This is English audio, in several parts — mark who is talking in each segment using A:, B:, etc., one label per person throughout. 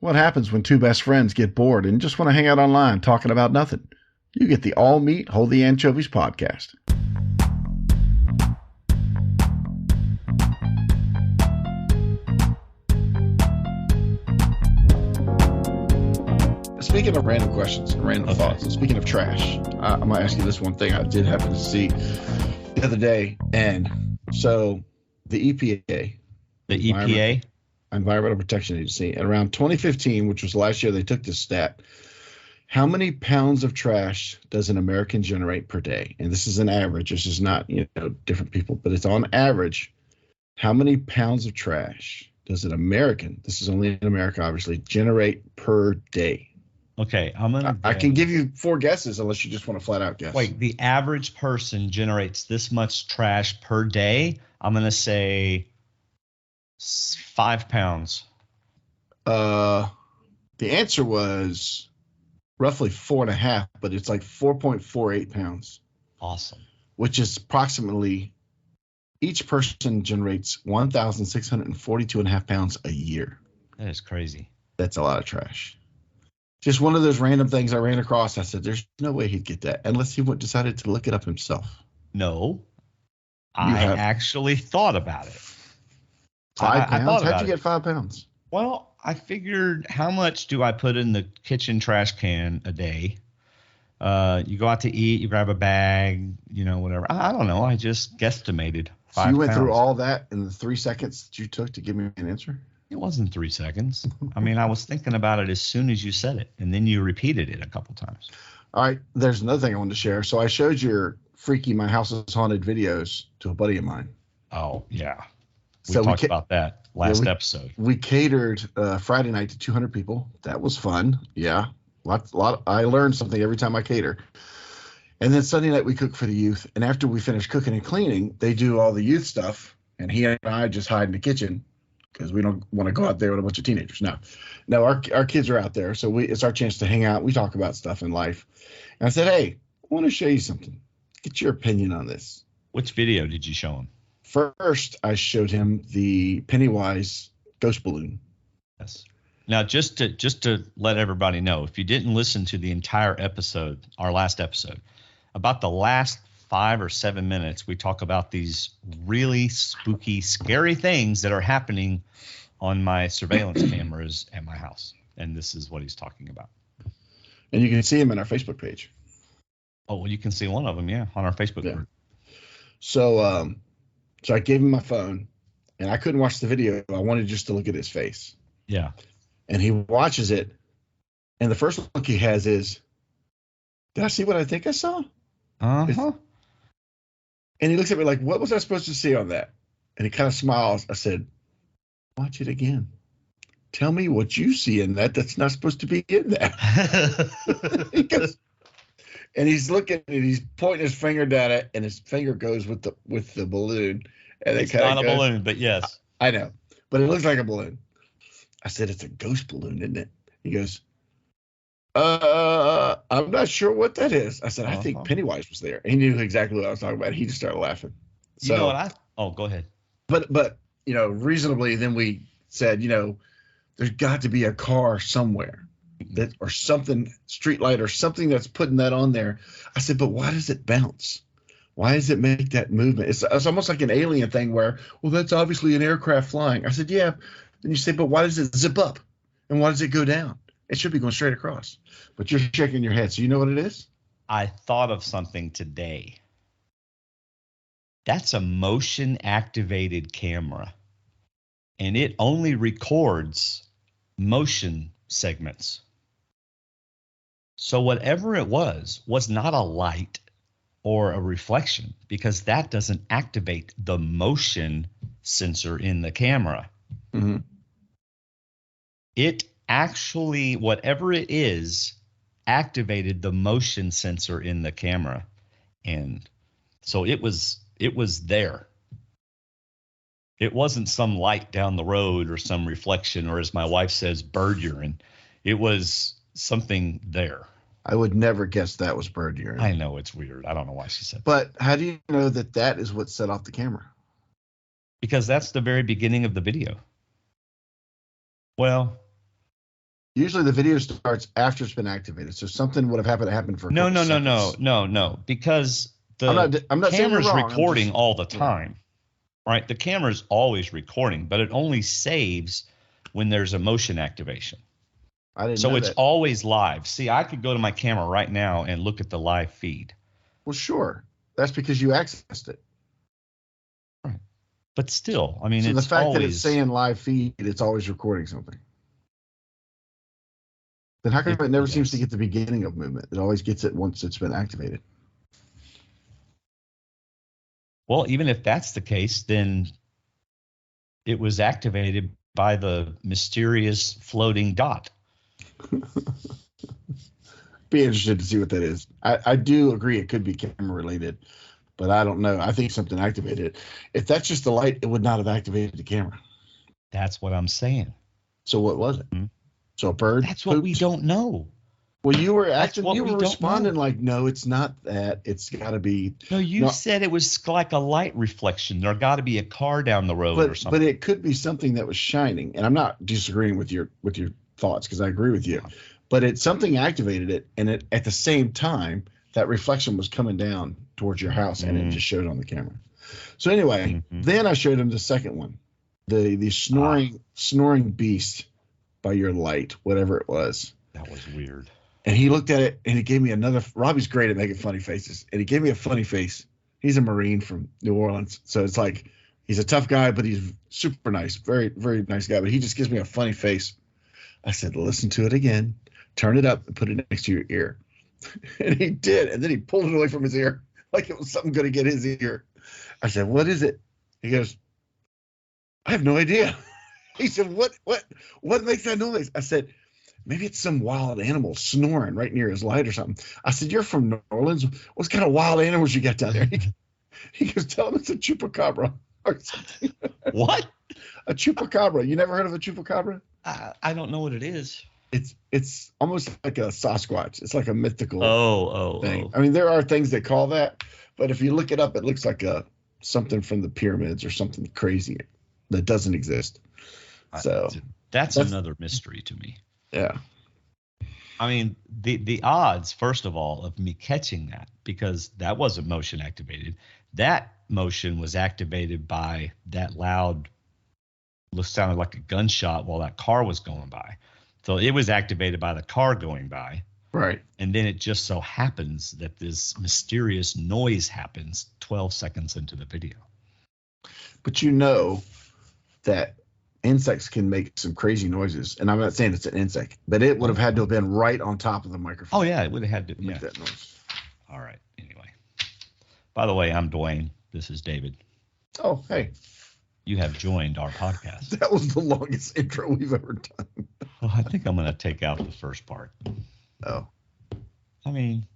A: What happens when two best friends get bored and just want to hang out online talking about nothing? You get the All Meat, Hold the Anchovies podcast. Speaking of random questions and random thoughts, and speaking of trash, I'm going to ask you this one thing I did happen to see the other day. And so the EPA,
B: The EPA?
A: Environmental Protection Agency, and around 2015, which was last year, they took this stat. How many pounds of trash does an American generate per day? And this is an average. This is not, different people, but it's on average. How many pounds of trash does an American, this is only in America, obviously, generate per day?
B: Okay,
A: I can give you 4 guesses unless you just want to flat out guess.
B: Wait, the average person generates this much trash per day. I'm going to say 5 pounds.
A: The answer was roughly 4.5, but it's like 4.48 pounds.
B: Awesome.
A: Which is approximately, each person generates 1,642.5 pounds a year.
B: That is crazy.
A: That's a lot of trash. Just one of those random things I ran across. I said, there's no way he'd get that unless he decided to look it up himself.
B: No, I actually thought about it.
A: 5 pounds? How'd you get 5 pounds?
B: Well, I figured, how much do I put in the kitchen trash can a day? You go out to eat, you grab a bag, whatever. I don't know. I just guesstimated 5 pounds.
A: So you went through all that in the 3 seconds that you took to give me an answer?
B: It wasn't 3 seconds. I mean, I was thinking about it as soon as you said it, and then you repeated it a couple times.
A: All right. There's another thing I wanted to share. So I showed your freaky My House is Haunted videos to a buddy of mine.
B: Oh, yeah. We talked about that last episode.
A: We catered Friday night to 200 people. That was fun. Yeah. I learned something every time I cater. And then Sunday night we cooked for the youth. And after we finished cooking and cleaning, they do all the youth stuff. And he and I just hide in the kitchen because we don't want to go out there with a bunch of teenagers. No, our kids are out there. So it's our chance to hang out. We talk about stuff in life. And I said, hey, I want to show you something. Get your opinion on this.
B: Which video did you show him?
A: First, I showed him the Pennywise ghost balloon.
B: Yes. Now, just to let everybody know, if you didn't listen to the entire episode, our last episode, about the last 5 or 7 minutes, we talk about these really spooky, scary things that are happening on my surveillance cameras at my house. And this is what he's talking about.
A: And you can see him on our Facebook page.
B: Oh, well, you can see one of them, yeah, on our Facebook group.
A: So, so I gave him my phone, and I couldn't watch the video. I wanted just to look at his face.
B: Yeah.
A: And he watches it, and the first look he has is, did I see what I think I saw?
B: Uh-huh.
A: And he looks at me like, what was I supposed to see on that? And he kind of smiles. I said, watch it again. Tell me what you see in that's not supposed to be in that. He goes, and he's looking and he's pointing his finger down it, and his finger goes with the balloon. And
B: it's not a balloon, but yes.
A: I know, but it looks like a balloon. I said, it's a ghost balloon, isn't it? He goes, I'm not sure what that is. I said, I think Pennywise was there. He knew exactly what I was talking about. He just started laughing. So,
B: you know what go ahead.
A: But reasonably, then we said, there's got to be a car somewhere that, or something, street light or something that's putting that on there. I said, but why does it bounce? Why does it make that movement? It's almost like an alien thing where, well, that's obviously an aircraft flying. I said, yeah. Then you say, but why does it zip up? And why does it go down? It should be going straight across. But you're shaking your head. So you know what it is?
B: I thought of something today. That's a motion-activated camera. And it only records motion segments. So whatever it was not a light or a reflection, because that doesn't activate the motion sensor in the camera.
A: Mm-hmm.
B: It actually, whatever it is, activated the motion sensor in the camera. And so it was there. It wasn't some light down the road or some reflection, or as my wife says, bird urine. It was something there.
A: I would never guess that was bird urine.
B: I know, it's weird. I don't know why she said that.
A: But how do you know that is what set off the camera?
B: Because that's the very beginning of the video. Well,
A: Usually the video starts after it's been activated. So something would have happened for a
B: No,
A: couple
B: no, no, no,
A: seconds.
B: no, no, because
A: I'm
B: the
A: not I'm not saying you're
B: camera's
A: wrong. I'm
B: recording
A: just
B: all the
A: yeah.
B: time, right? The camera's always recording, but it only saves when there's a motion activation.
A: I didn't
B: So
A: know
B: it's
A: that.
B: always live. See, I could go to my camera right now and look at the live feed.
A: Well, sure. That's because you accessed it.
B: Right. But still, I mean,
A: So the
B: it's
A: fact that it's
B: always
A: saying live feed, it's always recording something. Then how come it never seems to
B: yes.
A: get the beginning of movement? It always gets it once it's been activated.
B: Well, even if that's the case, then it was activated by the mysterious floating dot.
A: Be interested to see what that is. I do agree it could be camera related, but I don't know. I think something activated it. If that's just the light, it would not have activated the camera.
B: That's what I'm saying.
A: So what was it?
B: Mhm.
A: So a bird?
B: That's what we don't know.
A: Well, you were
B: That's
A: acting.
B: what
A: You
B: we
A: were
B: don't
A: responding
B: know.
A: like, no, it's not that. It's got to be.
B: No, you
A: No,
B: said it was like a light reflection. There got to be a car down the road or
A: but
B: something.
A: it could be something that was shining. And I'm not disagreeing with your thoughts because I agree with you. But it's something activated it, and it at the same time that reflection was coming down towards your house, and it just showed on the camera. So anyway, then I showed him the second one, the snoring beast by your light, whatever it was.
B: That was weird.
A: And he looked at it and he gave me another. Robbie's great at making funny faces, and he gave me a funny face. He's a Marine from New Orleans, so it's like he's a tough guy, but he's super nice, very very nice guy. But he just gives me a funny face. I said, listen to it again, turn it up, and put it next to your ear. And he did, and then he pulled it away from his ear like it was something going to get his ear. I said, what is it? He goes, I have no idea. He said, what makes that noise? I said, maybe it's some wild animal snoring right near his light or something. I said, you're from New Orleans. What kind of wild animals you got down there? He goes, tell him it's a chupacabra or something.
B: What?
A: A chupacabra. You never heard of a chupacabra?
B: I don't know what it is.
A: It's almost like a Sasquatch. It's like a mythical thing.
B: Oh.
A: I mean, there are things that call that, but if you look it up, it looks like something from the pyramids or something crazy that doesn't exist. So
B: that's another mystery to me.
A: Yeah.
B: I mean, the odds, first of all, of me catching that, because that wasn't motion activated. That motion was activated by that loud, sounded like a gunshot while that car was going by. So it was activated by the car going by.
A: Right.
B: And then it just so happens that this mysterious noise happens 12 seconds into the video.
A: But you know that insects can make some crazy noises, and I'm not saying it's an insect, but it would have had to have been right on top of the microphone.
B: Oh yeah, it would have had to
A: make that noise.
B: All right. Anyway, by the way, I'm Dwayne. This is David.
A: Oh, hey.
B: You have joined our podcast.
A: That was the longest intro we've ever done.
B: Well, I think I'm going to take out the first part.
A: Oh.
B: I mean,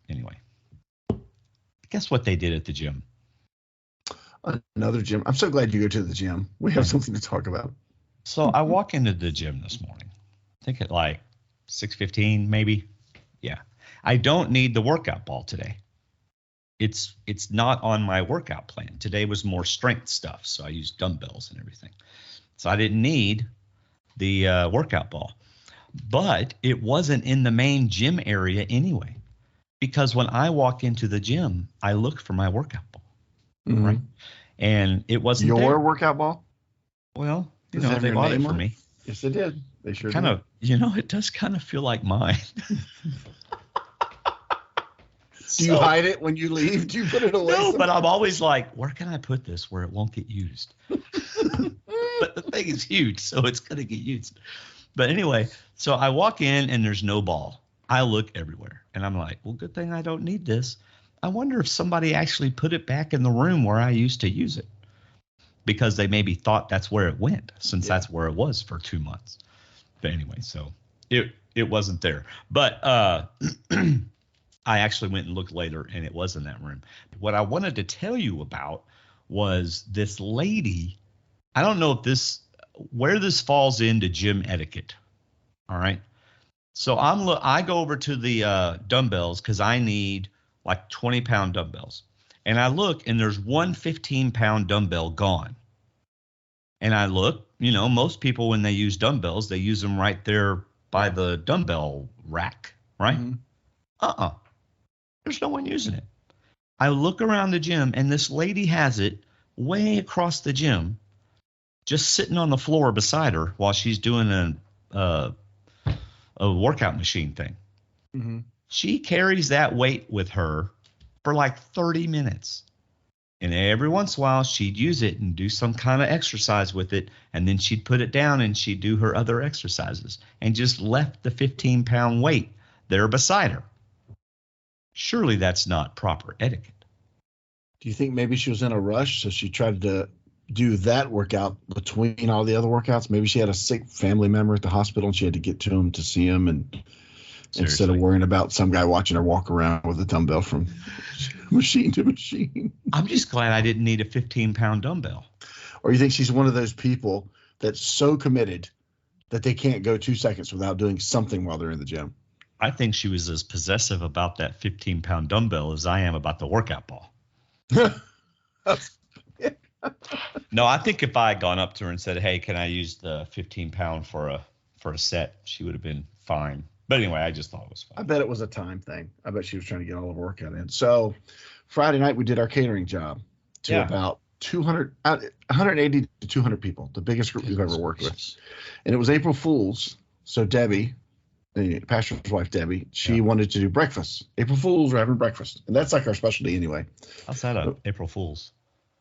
B: anyway. Guess what they did at the gym?
A: Another gym. I'm so glad you go to the gym. We have something to talk about.
B: So I walk into the gym this morning. I think at like 6:15 maybe. Yeah. I don't need the workout ball today. It's not on my workout plan. Today was more strength stuff, so I used dumbbells and everything. So I didn't need the workout ball. But it wasn't in the main gym area anyway, because when I walk into the gym, I look for my workout ball, right? And it wasn't
A: your
B: there.
A: Workout ball.
B: Well, they bought it for me.
A: Yes, they did. They sure
B: kind of, it does kind of feel like mine.
A: Do you hide it when you leave? Do you put it away?
B: No, but I'm always like, where can I put this where it won't get used? But the thing is huge, so it's going to get used. But anyway, so I walk in and there's no ball. I look everywhere and I'm like, well, good thing I don't need this. I wonder if somebody actually put it back in the room where I used to use it, because they maybe thought that's where it went, since that's where it was for 2 months. But anyway, so it wasn't there. But I actually went and looked later and it was in that room. What I wanted to tell you about was this lady. I don't know if where this falls into gym etiquette. All right. So I go over to the dumbbells because I need like 20-pound dumbbells. And I look and there's one 15-pound dumbbell gone. And I look, most people, when they use dumbbells, they use them right there by the dumbbell rack, right?
A: Mm-hmm.
B: Uh-uh. There's no one using it. I look around the gym and this lady has it way across the gym, just sitting on the floor beside her while she's doing a workout machine thing.
A: Mm-hmm.
B: She carries that weight with her for like 30 minutes. And every once in a while, she'd use it and do some kind of exercise with it. And then she'd put it down and she'd do her other exercises and just left the 15-pound weight there beside her. Surely that's not proper etiquette.
A: Do you think maybe she was in a rush, so she tried to do that workout between all the other workouts? Maybe she had a sick family member at the hospital and she had to get to him to see him, and
B: Seriously.
A: Instead of worrying about some guy watching her walk around with a dumbbell from machine to machine.
B: I'm just glad I didn't need a 15-pound dumbbell.
A: Or you think she's one of those people that's so committed that they can't go 2 seconds without doing something while they're in the gym?
B: I think she was as possessive about that 15-pound dumbbell as I am about the workout ball. No, I think if I had gone up to her and said, "Hey, can I use the 15-pound for a set?" she would have been fine. But anyway, I just thought it was fun.
A: I bet it was a time thing. I bet she was trying to get all of her workout in. So Friday night we did our catering job to about 180 to 200 people, the biggest group we've ever worked with. And it was April Fool's. So Debbie, the pastor's wife, Debbie, she wanted to do breakfast. April Fools are having breakfast. And that's like our specialty anyway.
B: How's that a April Fool's?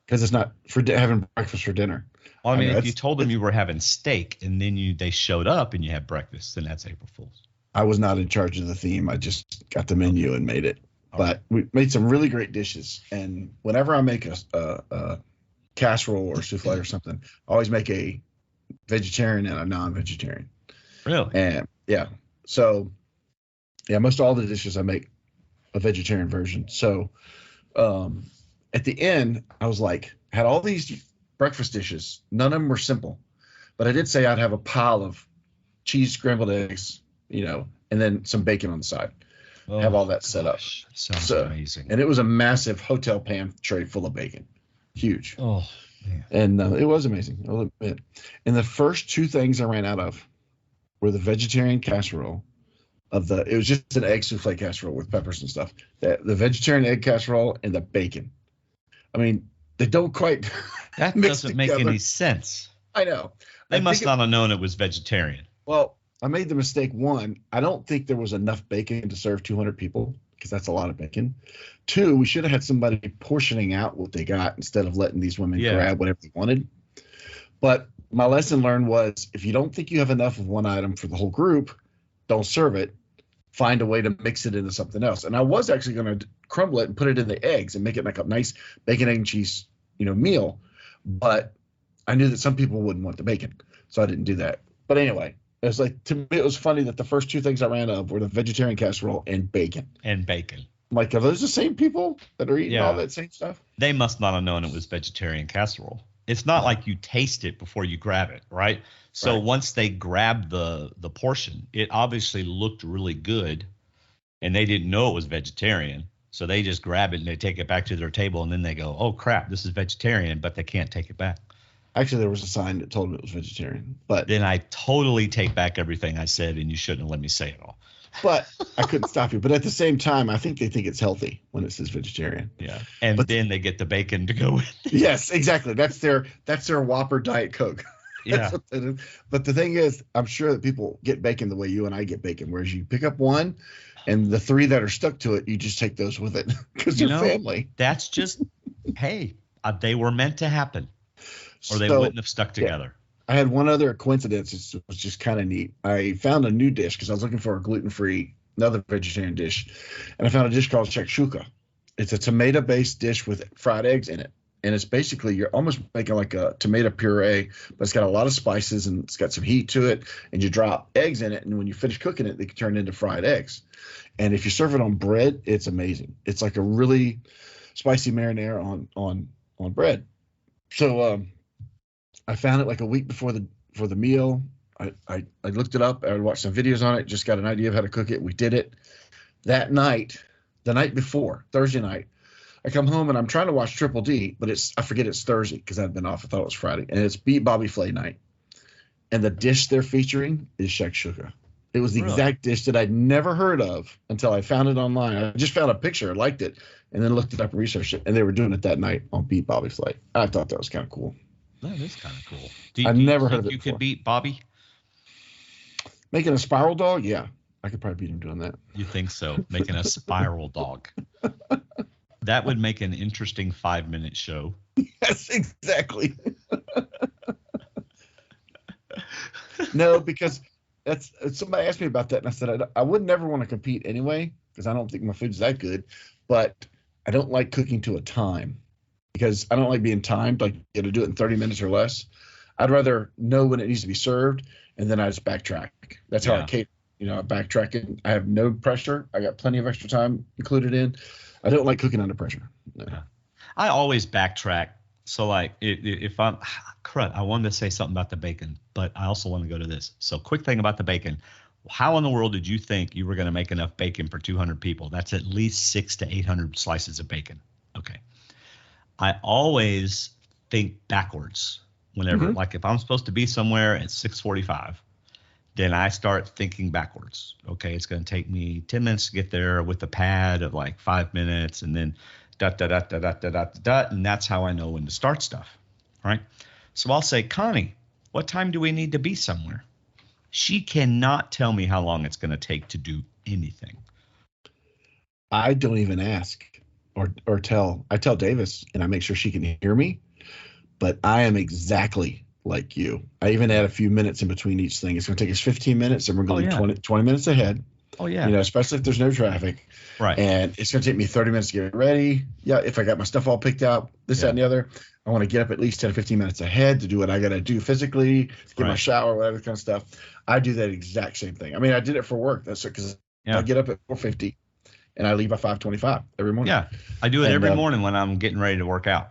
A: Because it's not for having breakfast for dinner.
B: Well, I mean, if you told them you were having steak and then they showed up and you had breakfast, then that's April Fool's.
A: I was not in charge of the theme. I just got the menu and made it. But we made some really great dishes. And whenever I make a casserole or souffle or something, I always make a vegetarian and a non-vegetarian.
B: Really?
A: And so most all the dishes I make a vegetarian version. So at the end, I was like, had all these breakfast dishes. None of them were simple. But I did say I'd have a pile of cheese, scrambled eggs, and then some bacon on the side. Have all that set up.
B: Sounds amazing.
A: And it was a massive hotel pan tray full of bacon. Huge.
B: Oh, man.
A: And it was amazing, I'll admit. And the first two things I ran out of were the vegetarian casserole it was just an egg souffle casserole with peppers and stuff. The vegetarian egg casserole and the bacon. I mean, they don't quite
B: that
A: mix
B: doesn't make
A: together.
B: Any sense.
A: I know.
B: They must not have known it was vegetarian.
A: Well, I made the mistake. One, I don't think there was enough bacon to serve 200 people because that's a lot of bacon. Two, we should have had somebody portioning out what they got instead of letting these women grab whatever they wanted. But my lesson learned was if you don't think you have enough of one item for the whole group, don't serve it. Find a way to mix it into something else. And I was actually going to crumble it and put it in the eggs and make it like a nice bacon, egg, and cheese, meal. But I knew that some people wouldn't want the bacon, so I didn't do that. But anyway, it was like, to me, it was funny that the first two things I ran out of were the vegetarian casserole and bacon.
B: I'm
A: like, are those the same people that are eating all that same stuff?
B: They must not have known it was vegetarian casserole. It's not like you taste it before you grab it, right? So once they grabbed the portion, it obviously looked really good, and they didn't know it was vegetarian. So they just grab it and they take it back to their table, and then they go, "Oh crap, this is vegetarian," but they can't take it back.
A: Actually, there was a sign that told me it was vegetarian. But
B: then I totally take back everything I said, and you shouldn't have let me say it all.
A: But I couldn't stop you. But at the same time, I think they think it's healthy when it says vegetarian.
B: Yeah. And then they get the bacon to go with it.
A: Yes, exactly. That's their Whopper Diet Coke.
B: Yeah.
A: But the thing is, I'm sure that people get bacon the way you and I get bacon, whereas you pick up one and the three that are stuck to it, you just take those with it because they're family.
B: That's just, hey, they were meant to happen or they wouldn't have stuck together.
A: I had one other coincidence. It was just kind of neat. I found a new dish because I was looking for a gluten-free, another vegetarian dish. And I found a dish called shakshuka. It's a tomato-based dish with fried eggs in it. And it's basically, you're almost making like a tomato puree, but it's got a lot of spices and it's got some heat to it. And you drop eggs in it. And when you finish cooking it, they can turn into fried eggs. And if you serve it on bread, it's amazing. It's like a really spicy marinara on bread. So, I found it like a week before the meal. I looked it up. I watched some videos on it. Just got an idea of how to cook it. We did it that night. The night before, Thursday night, I come home and I'm trying to watch Triple D, but I forget it's Thursday because I've been off. I thought it was Friday, and it's Beat Bobby Flay night. And the dish they're featuring is shakshuka. It was the
B: Really?
A: exact dish that I'd never heard of until I found it online. I just found a picture, I liked it, and then looked it up and researched it. And they were doing it that night on Beat Bobby Flay. I thought that was kind of cool.
B: That is kind of cool.
A: I've never heard of it
B: You
A: before.
B: could beat Bobby?
A: Making a spiral dog? Yeah, I could probably beat him doing that.
B: You think so? Making a spiral dog. That would make an interesting 5-minute show.
A: Yes, exactly. No, because somebody asked me about that, and I said I would never want to compete anyway because I don't think my food's that good, but I don't like cooking to a time because I don't like being timed. Like, you got to do it in 30 minutes or less. I'd rather know when it needs to be served, and then I just backtrack. That's how I cater. I backtrack it. I have no pressure. I got plenty of extra time included in. I don't like cooking under pressure. No.
B: Yeah. I always backtrack. So like if I'm crud, I wanted to say something about the bacon, but I also want to go to this. So quick thing about the bacon. How in the world did you think you were going to make enough bacon for 200 people? That's at least 600 to 800 slices of bacon. Okay. I always think backwards whenever, like if I'm supposed to be somewhere at 6:45, then I start thinking backwards. Okay, it's going to take me 10 minutes to get there with a pad of like 5 minutes, and then dot, dot, dot, dot, dot, dot, dot, dot, and that's how I know when to start stuff, right? So I'll say, Connie, what time do we need to be somewhere? She cannot tell me how long it's going to take to do anything.
A: I don't even ask or tell. I tell Davis, and I make sure she can hear me, but I am exactly like you. I even add a few minutes in between each thing. It's going to take us 15 minutes, and we're going to be 20 minutes ahead.
B: Oh, yeah.
A: Especially if there's no traffic.
B: Right.
A: And it's going to take me 30 minutes to get ready. Yeah, if I got my stuff all picked out, that, and the other. I want to get up at least 10 or 15 minutes ahead to do what I got to do physically, to get my shower, whatever kind of stuff. I do that exact same thing. I mean, I did it for work. That's because I get up at 4:50 and I leave by 5:25 every morning.
B: Yeah, I do it every morning when I'm getting ready to work out.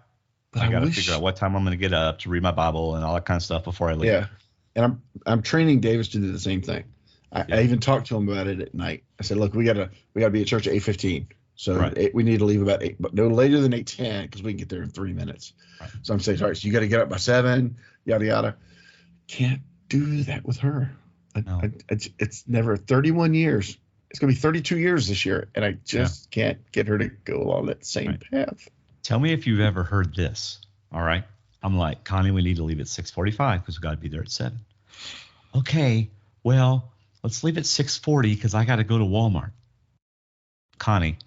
B: I got to figure out what time I'm going to get up to read my Bible and all that kind of stuff before I leave.
A: Yeah, and I'm training Davis to do the same thing. I even talked to him about it at night. I said, look, we gotta be at church at 8:15. So we need to leave about 8, but no later than 8:10 because we can get there in 3 minutes. Right. So I'm saying, all right, so you got to get up by 7, yada yada. Can't do that with her.
B: No.
A: It's never 31 years. It's gonna be 32 years this year, and I just can't get her to go on that same path.
B: Tell me if you've ever heard this. All right, I'm like, Connie, we need to leave at 6:45 because we got to be there at 7. Okay, well, let's leave at 6:40 because I got to go to Walmart. Connie.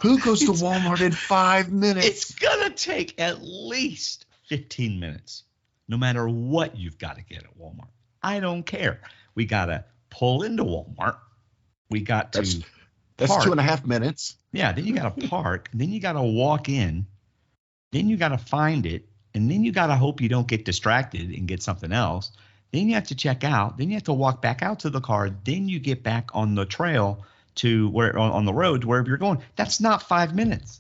A: Who goes to Walmart in 5 minutes?
B: It's going to take at least 15 minutes, no matter what you've got to get at Walmart. I don't care. We got to pull into Walmart. We got to
A: That's
B: park.
A: 2.5 minutes.
B: Yeah, then you got to park. Then you got to walk in. Then you got to find it. And then you got to hope you don't get distracted and get something else. Then you have to check out. Then you have to walk back out to the car. Then you get back on the trail to where on the road to wherever you're going. That's not 5 minutes.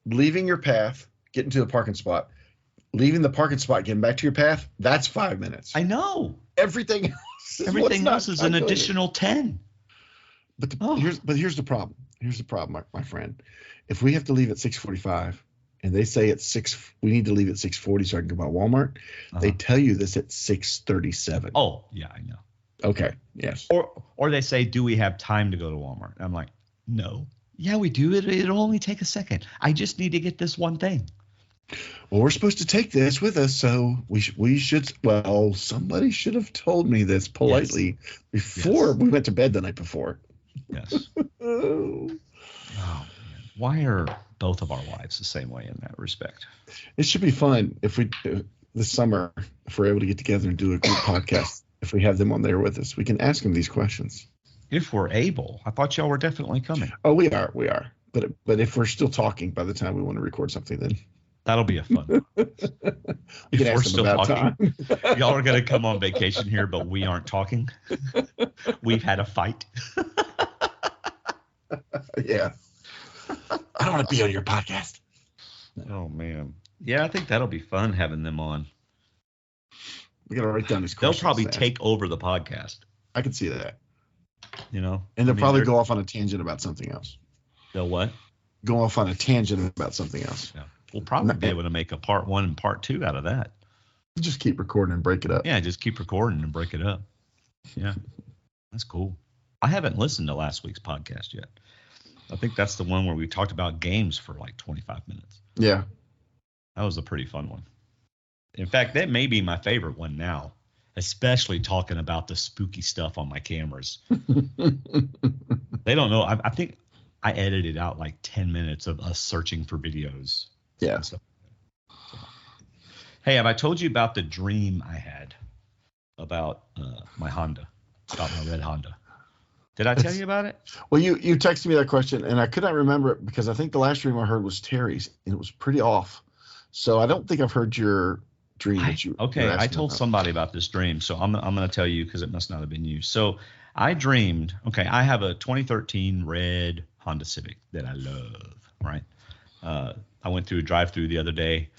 A: Leaving your path, getting to the parking spot, leaving the parking spot, getting back to your path, that's 5 minutes.
B: I know.
A: Everything else
B: is an additional 10.
A: But here's the problem. Here's the problem, my friend. If we have to leave at 6:45 and they say at 6, we need to leave at 6:40 so I can go by Walmart, they tell you this at 6:37.
B: Oh, yeah, I know.
A: Okay. Yes.
B: Or they say, do we have time to go to Walmart? I'm like, no. Yeah, we do. It'll only take a second. I just need to get this one thing.
A: Well, we're supposed to take this with us, so we should. Well, somebody should have told me this politely before we went to bed the night before.
B: Yes. Oh, man. Why are both of our wives the same way in that respect?
A: It should be fun if we this summer if we're able to get together and do a group podcast. If we have them on there with us, we can ask them these questions.
B: If we're able. I thought y'all were definitely coming.
A: Oh, we are. But if we're still talking by the time we want to record something, then
B: that'll be a fun. If we're still talking, y'all are going to come on vacation here, but we aren't talking. We've had a fight.
A: Yeah. I don't want to be on your podcast.
B: Oh, man. Yeah, I think that'll be fun having them on.
A: We got to write down these questions.
B: They'll probably take over the podcast.
A: I can see that.
B: You know?
A: And they'll probably go off on a tangent about something else.
B: They'll what?
A: Go off on a tangent about something else.
B: Yeah. We'll probably be able to make a part 1 and part 2 out of that.
A: Just keep recording and break it up.
B: Yeah, just keep recording and break it up. Yeah, that's cool. I haven't listened to last week's podcast yet. I think that's the one where we talked about games for like 25 minutes.
A: Yeah.
B: That was a pretty fun one. In fact, that may be my favorite one now, especially talking about the spooky stuff on my cameras. They don't know. I think I edited out like 10 minutes of us searching for videos.
A: Yeah.
B: So, hey, have I told you about the dream I had about my Honda, about my red Honda? Did I tell you about it?
A: Well, you texted me that question, and I could not remember it because I think the last dream I heard was Terry's, and it was pretty off. So I don't think I've heard your dream that you.
B: Okay, I told somebody about this dream, so I'm going to tell you because it must not have been you. So I dreamed. Okay, I have a 2013 red Honda Civic that I love. Right. I went through a drive-through the other day,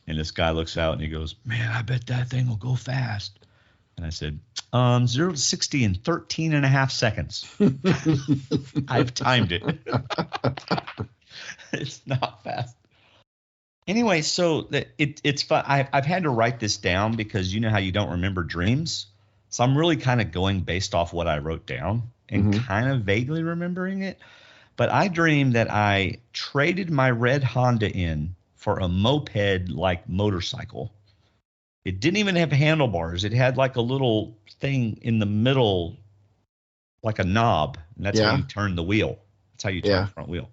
B: and this guy looks out and he goes, "Man, I bet that thing will go fast." And I said, 0 to 60 in 13 and a half seconds. I've timed it. It's not fast. Anyway, so it's fun. I've had to write this down because you know how you don't remember dreams. So I'm really kind of going based off what I wrote down and kind of vaguely remembering it. But I dreamed that I traded my red Honda in for a moped-like motorcycle. It didn't even have handlebars. It had like a little thing in the middle, like a knob. And that's how you turn the wheel. That's how you turn the front wheel.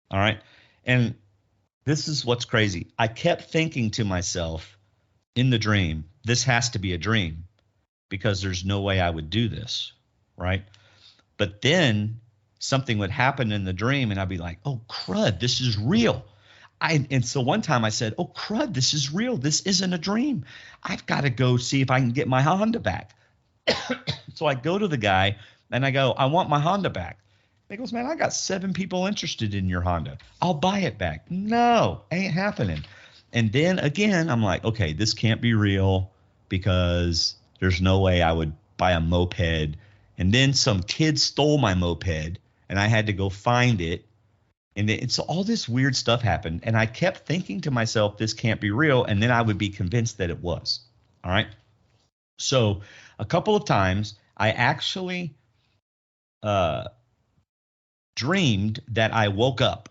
B: All right. And this is what's crazy. I kept thinking to myself in the dream, this has to be a dream because there's no way I would do this. Right. But then something would happen in the dream and I'd be like, oh, crud, this is real. And so one time I said, oh, crud, this is real. This isn't a dream. I've got to go see if I can get my Honda back. So I go to the guy and I go, I want my Honda back. He goes, man, I got 7 people interested in your Honda. I'll buy it back. No, ain't happening. And then again, I'm like, okay, this can't be real because there's no way I would buy a moped. And then some kid stole my moped and I had to go find it. And so all this weird stuff happened, and I kept thinking to myself, this can't be real, and then I would be convinced that it was. All right? So a couple of times, I actually dreamed that I woke up.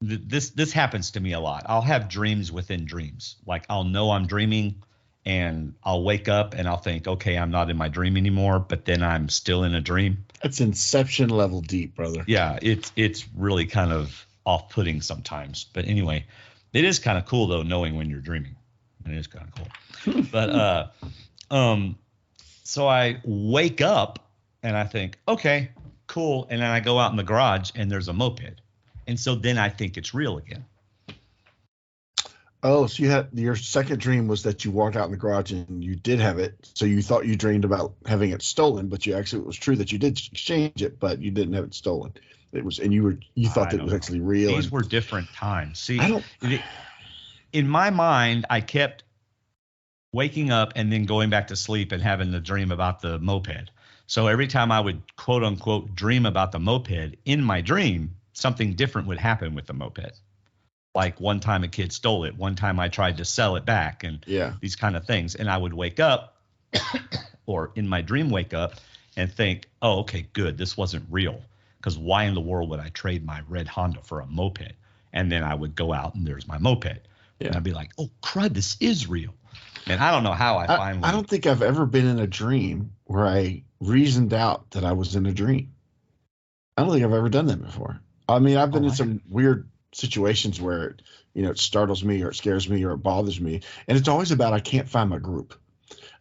B: This happens to me a lot. I'll have dreams within dreams. Like I'll know I'm dreaming, and I'll wake up, and I'll think, okay, I'm not in my dream anymore, but then I'm still in a dream.
A: That's Inception level deep, brother.
B: Yeah, it's really kind of off-putting sometimes. But anyway, it is kind of cool though knowing when you're dreaming. It is kind of cool. But so I wake up and I think, okay, cool, and then I go out in the garage and there's a moped, and so then I think it's real again.
A: Oh, so you had your second dream was that you walked out in the garage and you did have it. So you thought you dreamed about having it stolen, but it was true that you did exchange it, but you didn't have it stolen. It was, and you thought that it was actually real.
B: These were different times. See, in my mind, I kept waking up and then going back to sleep and having the dream about the moped. So every time I would quote unquote dream about the moped in my dream, something different would happen with the moped. Like one time a kid stole it. One time I tried to sell it back and these kind of things. And I would wake up or in my dream wake up and think, oh, okay, good. This wasn't real. Because why in the world would I trade my red Honda for a moped? And then I would go out and there's my moped. Yeah. And I'd be like, oh, crud, this is real. And I don't know how I finally.
A: I don't think I've ever been in a dream where I reasoned out that I was in a dream. I don't think I've ever done that before. I mean, I've been in some weird situations where it startles me or it scares me or it bothers me, and it's always about I can't find my group.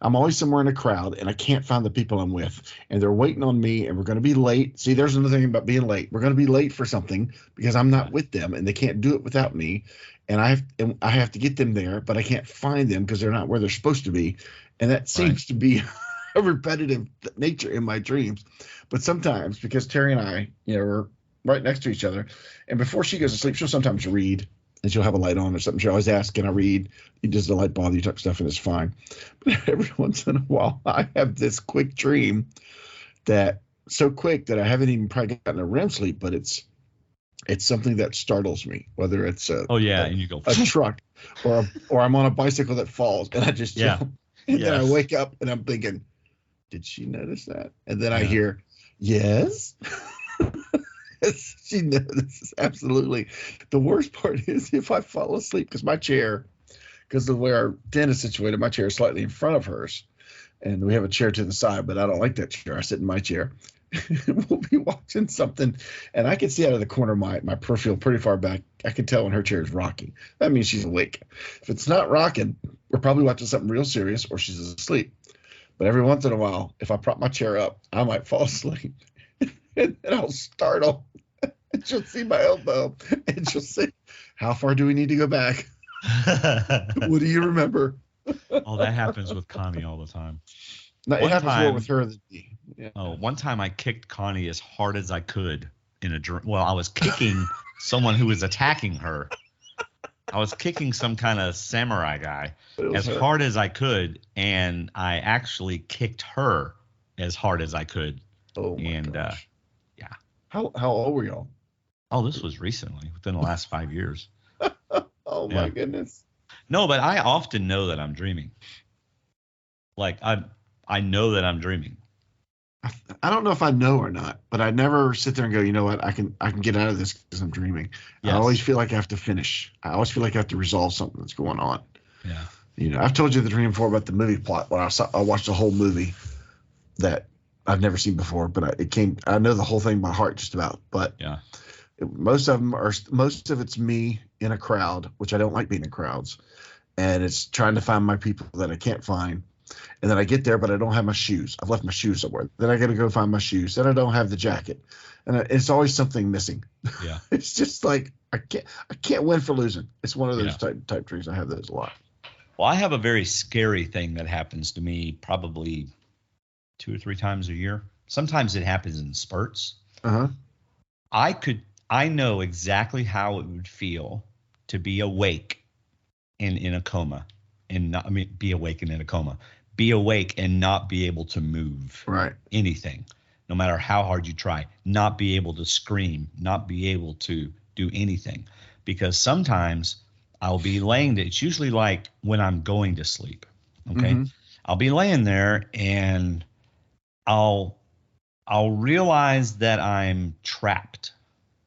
A: I'm always somewhere in a crowd and I can't find the people I'm with, and they're waiting on me, and we're going to be late. See, there's another thing about being late. We're going to be late for something because I'm not with them and they can't do it without me, and I have to get them there, but I can't find them because they're not where they're supposed to be, and that seems to be a repetitive nature in my dreams. But sometimes, because Terry and I, we're right next to each other, and before she goes to sleep, she'll sometimes read, and she'll have a light on or something. She always asks, can I read? Does the light bother you? Type stuff, and it's fine. But every once in a while, I have this quick dream so quick that I haven't even probably gotten a REM sleep, but it's It's something that startles me, whether it's
B: Oh yeah, and you go,
A: a truck or I'm on a bicycle that falls and I just
B: yeah,
A: jump. And then I
B: yes,
A: wake up and I'm thinking, did she notice that? And then I
B: yeah.
A: hear, yes. She notices. Absolutely. The worst part is if I fall asleep because my chair, because the way our den is situated, my chair is slightly in front of hers. And we have a chair to the side, but I don't like that chair. I sit in my chair. We'll be watching something, and I can see out of the corner of my peripheral pretty far back. I can tell when her chair is rocking. That means she's awake. If it's not rocking, we're probably watching something real serious or she's asleep. But every once in a while, if I prop my chair up, I might fall asleep. And then I'll startle. And she'll see my elbow, and she'll say, how far do we need to go back? What do you remember?
B: Oh, that happens with Connie all the time.
A: No, it
B: One
A: happens more
B: time,
A: with her than me. Yeah.
B: one time I kicked Connie as hard as I could in a dream. Well, I was kicking someone who was attacking her. I was kicking some kind of samurai guy
A: It was
B: as
A: her.
B: hard as I could, and I actually kicked her as hard as I could.
A: Oh my
B: And
A: gosh.
B: yeah.
A: How old were y'all?
B: Oh, this was recently, within the last 5 years.
A: Oh my
B: Yeah.
A: goodness.
B: No, but I often know that I'm dreaming. Like I know that I'm dreaming.
A: I don't know if I know or not, but I never sit there and go, you know what, I can get out of this because I'm dreaming. I always
B: Yes.
A: feel like I have to finish. I always feel like I have to resolve something that's going on.
B: Yeah.
A: You know, I've told you the dream before about the movie plot when I watched a whole movie that I've never seen before, but I know the whole thing by heart just about. But
B: Yeah.
A: most of it's me in a crowd, which I don't like being in crowds, and it's trying to find my people that I can't find. And then I get there, but I don't have my shoes. I've left my shoes somewhere. Then I got to go find my shoes. Then I don't have the jacket, and it's always something missing.
B: Yeah.
A: It's just like I can't win for losing. It's one of those
B: Yeah.
A: type dreams. I have those a lot.
B: Well, I have a very scary thing that happens to me probably 2 or 3 times a year. Sometimes it happens in spurts.
A: Uh-huh.
B: I know exactly how it would feel to be awake and in a coma and not, I mean, be awake and in a coma, be awake and not be able to move
A: Right.
B: anything, no matter how hard you try, not be able to scream, not be able to do anything. Because sometimes I'll be laying there. It's usually like when I'm going to sleep. Okay.
A: Mm-hmm.
B: I'll be laying there and I'll realize that I'm trapped,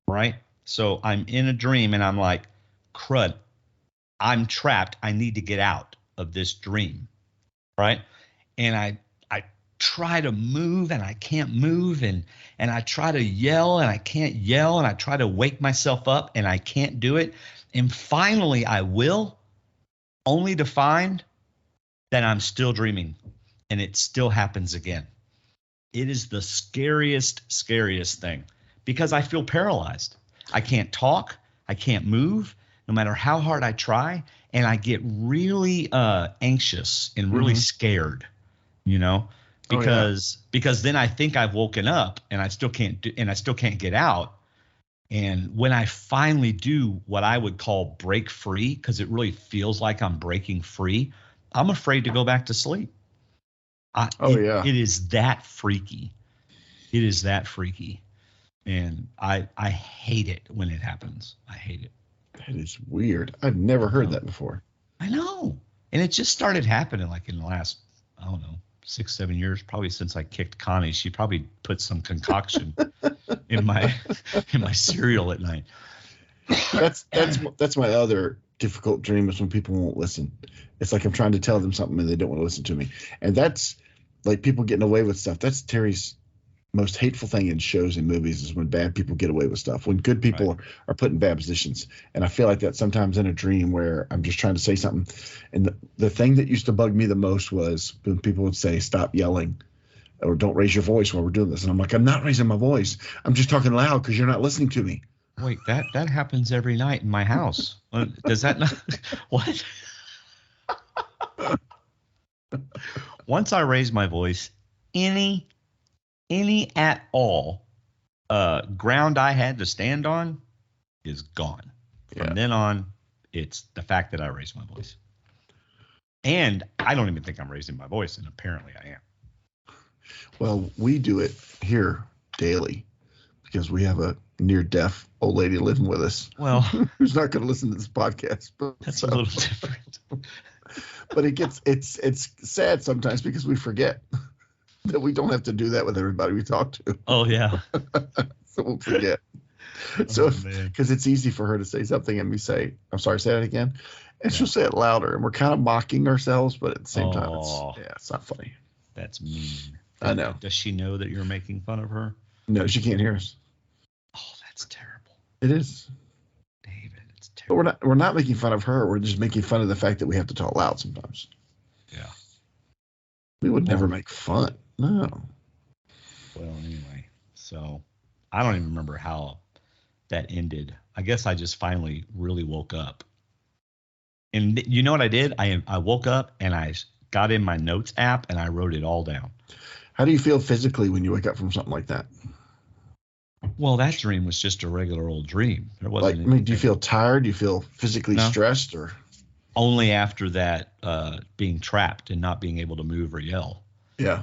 B: right? So I'm in a dream and I'm like, crud, I'm trapped. I need to get out of this dream, right? And I try to move and I can't move, and I try to yell and I can't yell, and I try to wake myself up and I can't do it. And finally I will, only to find that I'm still dreaming and it still happens again. It is the scariest thing because I feel paralyzed. I can't talk. I can't move no matter how hard I try. And I get really anxious and really scared, because then I think I've woken up and I still can't get out. And when I finally do what I would call break free, because it really feels like I'm breaking free, I'm afraid to go back to sleep. It is that freaky. It is that freaky. And I hate it when it happens. I hate it.
A: That is weird. I've never heard that before.
B: I know. And it just started happening like in the last, I don't know, 6-7 years, probably since I kicked Connie. She probably put some concoction in my cereal at night.
A: That's my other difficult dream is when people won't listen. It's like I'm trying to tell them something and they don't want to listen to me. And that's like people getting away with stuff. That's Terry's most hateful thing in shows and movies is when bad people get away with stuff, when good people are put in bad positions. And I feel like that sometimes in a dream where I'm just trying to say something. And the thing that used to bug me the most was when people would say, stop yelling or don't raise your voice while we're doing this. And I'm like, I'm not raising my voice. I'm just talking loud because you're not listening to me.
B: Wait, that happens every night in my house. Does that not? What? Once I raise my voice, any at all ground I had to stand on is gone. From then on, it's the fact that I raise my voice. And I don't even think I'm raising my voice, and apparently I am.
A: Well, we do it here daily because we have a near-deaf old lady living with us.
B: Well,
A: who's not going to listen to this podcast. But,
B: that's a little different.
A: But it's sad sometimes because we forget that we don't have to do that with everybody we talk to.
B: Oh yeah.
A: So we'll forget. So because it's easy for her to say something and we say, "I'm sorry, say that again," and she'll say it louder, and we're kind of mocking ourselves, but at the same time, it's not funny.
B: That's mean.
A: I know.
B: Does she know that you're making fun of her?
A: No, she can't hear us.
B: Oh, that's terrible.
A: It is.
B: David, it's terrible.
A: But we're not making fun of her. We're just making fun of the fact that we have to talk loud sometimes.
B: Yeah.
A: We would never make fun. No.
B: Well, anyway, so I don't even remember how that ended. I guess I just finally really woke up. And you know what I did? I woke up and I got in my notes app and I wrote it all down.
A: How do you feel physically when you wake up from something like that?
B: Well, that dream was just a regular old dream. There wasn't
A: do you feel tired? Do you feel physically stressed, or
B: only after that being trapped and not being able to move or yell?
A: Yeah.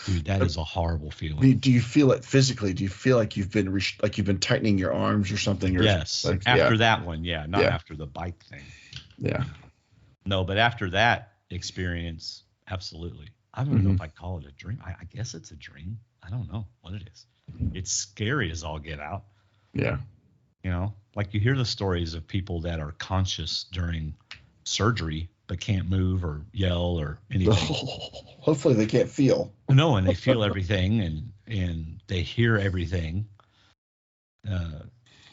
B: Dude, that is a horrible feeling.
A: Do you feel it physically? Do you feel like you've been tightening your arms or something? Or
B: yes. After that one, not after the bike thing.
A: Yeah.
B: No, but after that experience, absolutely. I don't know if I call it a dream. I guess it's a dream. I don't know what it is. It's scary as all get out.
A: Yeah.
B: You know, like you hear the stories of people that are conscious during surgery but can't move or yell or anything.
A: Hopefully they can't feel.
B: No, and they feel everything and they hear everything.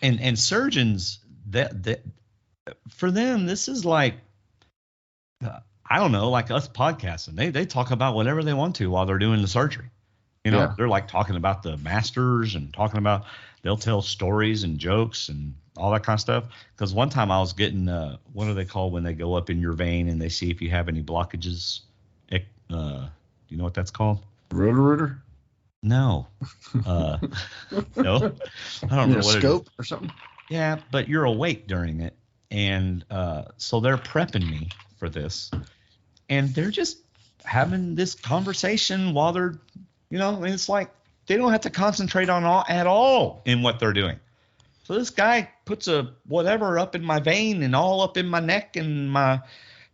B: And surgeons that for them this is like I don't know, like us podcasting. They talk about whatever they want to while they're doing the surgery. You know, they're like talking about the masters and talking about, they'll tell stories and jokes and all that kind of stuff. Because one time I was getting, what are they called when they go up in your vein and they see if you have any blockages? Do you know what that's called?
A: Rotor?
B: No. No. I don't know what
A: scope or something?
B: Yeah, but you're awake during it. And so they're prepping me for this. And they're just having this conversation while they're, you know, and it's like they don't have to concentrate on at all in what they're doing. So this guy puts a whatever up in my vein and all up in my neck and my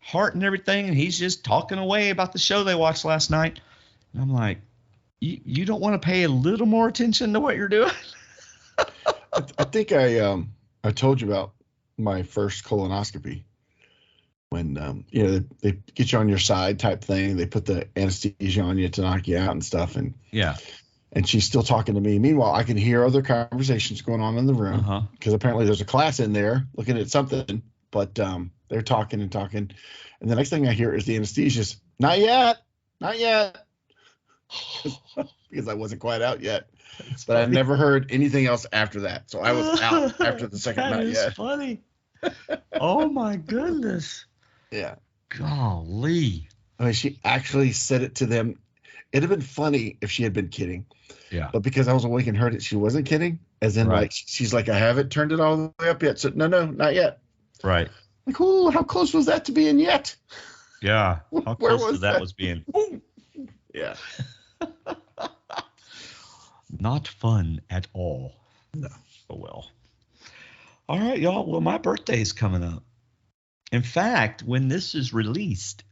B: heart and everything, and he's just talking away about the show they watched last night. And I'm like, you don't want to pay a little more attention to what you're doing?
A: I think I told you about my first colonoscopy. When they get you on your side type thing, they put the anesthesia on you to knock you out and stuff, and she's still talking to me. Meanwhile, I can hear other conversations going on in the room because apparently there's a class in there looking at something, but they're talking and talking, and the next thing I hear is the anesthesia's not yet, because I wasn't quite out yet. But I never heard anything else after that, so I was out after the second not yet.
B: That is funny. Oh my goodness.
A: Yeah.
B: Golly.
A: I mean, she actually said it to them. It'd have been funny if she had been kidding.
B: Yeah.
A: But because I was awake and heard it, she wasn't kidding. As in, like, she's like, I haven't turned it all the way up yet. So, no, not yet.
B: Right.
A: Like, oh, how close was that to being yet?
B: Yeah. How close to that was being.
A: Yeah.
B: Not fun at all.
A: No.
B: Oh, well. All right, y'all. Well, my birthday's coming up. In fact, when this is released,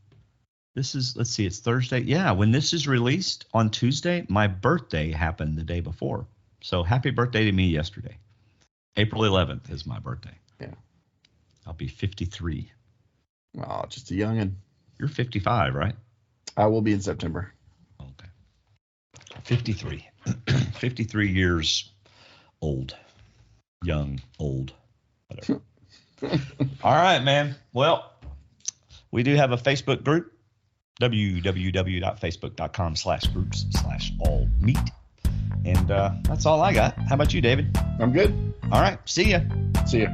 B: let's see, it's Thursday. Yeah, when this is released on Tuesday, my birthday happened the day before. So happy birthday to me yesterday. April 11th is my birthday.
A: Yeah.
B: I'll be 53.
A: Oh, just a youngin'.
B: You're 55, right?
A: I will be in September.
B: Okay. 53. 53 years old. Young, old, whatever. All right, man. Well, we do have a Facebook group, www.facebook.com/groups/allmeet. And that's all I got. How about you, David?
A: I'm good.
B: All right. See ya.
A: See ya.